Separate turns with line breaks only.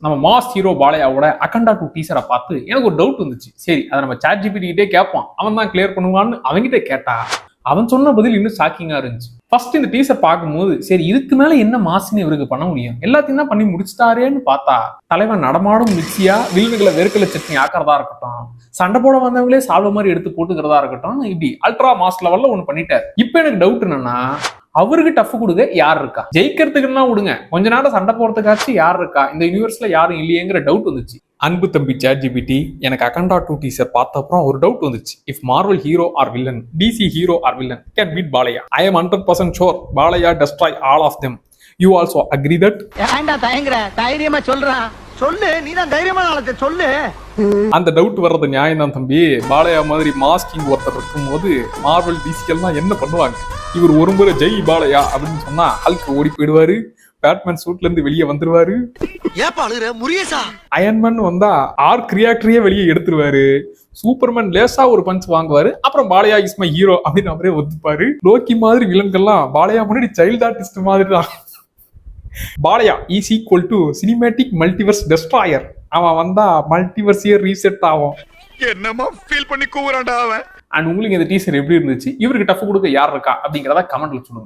நம்ம mass hero பாலையாவோட Akhanda 2 டீசரை பார்த்து எனக்கு ஒரு டவுட் வந்துச்சு. சரி அதை நம்ம சாட் ஜிபிடி கிட்டே கேட்போம், அவன் தான் கிளியர் பண்ணுவான்னு அவன்கிட்ட கேட்டா அவன் சொன்ன பதில் இன்னும் ஷாக்கிங்கா இருந்துச்சு. ஃபர்ஸ்ட் இந்த டீசர் பார்க்கும்போது சரி இதுக்கு மேல என்ன மாசுன்னு இவருக்கு பண்ண முடியும், எல்லாத்தையும் தான் பண்ணி முடிச்சிட்டாரேன்னு பார்த்தா தலைவன் நடமாடும் மிக்சியா வில்லுகளை வெறுக்கல சட்னி ஆக்கிறதா இருக்கட்டும், சண்டை போட வந்தவங்களே சால்வ மாதிரி எடுத்து போட்டுக்கிறதா இருக்கட்டும், இப்படி அல்ட்ரா மாஸ் லெவல்ல ஒண்ணு பண்ணிட்டாரு. இப்ப எனக்கு டவுட் என்னன்னா அவருக்கு டஃப் கொடுக்க யார் இருக்கா, ஜெயிக்கிறதுக்குன்னா விடுங்க, கொஞ்ச நேரம் சண்டை போறதுக்காச்சும் யார் இருக்கா, இந்த யூனிவர்ஸ்ல யாரும் இல்லையேங்கிற டவுட் வந்துச்சு. அன்பு தம்பி சாட் ஜிபிடி, எனக்கு அகண்டா 2 டீசர் பார்த்த அப்புறம் ஒரு டவுட் வந்துச்சு. If Marvel hero or villain, DC hero or villain can beat Balayya, I am 100% sure Balayya destroy all of them. You also agree that?
ஏன்டா தயங்குற, தைரியமா சொல்றா, சொல்லு, நீ தான் தைரியமா நாளத்தை சொல்லு.
அந்த டவுட் வர்றது நியாயம் தான் தம்பி. பாலையா மாதிரி மாஸ்கிங் ஒருத்தர் இருக்கும்போது மார்வல் டிசி எல்லாம் என்ன பண்ணுவாங்க? இவர் ஒரு முறை ஜெய் பாலையா அப்படின்னு சொன்னா ஹல்க் ஓடி போயிடுவாரு, பேட்மேன் சூட்ல இருந்து வெளியே வந்துருவாரு, அயன்மேன் வந்தா ஆர்க் ரியாக்டரையே வெளியே எடுத்துருவாரு, சூப்பர்மேன் லேசா ஒரு பஞ்ச் வாங்குவாரு, அப்புறம் பாலையா இஸ் மை ஹீரோ அப்படின்னு அவரே ஒத்துப்பாரு. லோக்கி மாதிரி வில்லன்கள்லாம் பாலையா முன்னாடி சைல்ட் ஆர்டிஸ்ட் மாதிரி தான். Balayya is equal to cinematic multiverse destroyer. அவன் வந்தா மல்டிவர்ஸியே ரீசெட் ஆகும்.
என்னமா ஃபீல் பண்ணி கூவுறான்டா அவன்.
அண்ட் உங்களுக்கு இந்த டீசர் எப்படி இருந்துச்சு, இவருக்கு டஃப் கொடுக்க யார் இருக்கா அப்படிங்கிறத கமெண்ட்ல சொல்லுங்க.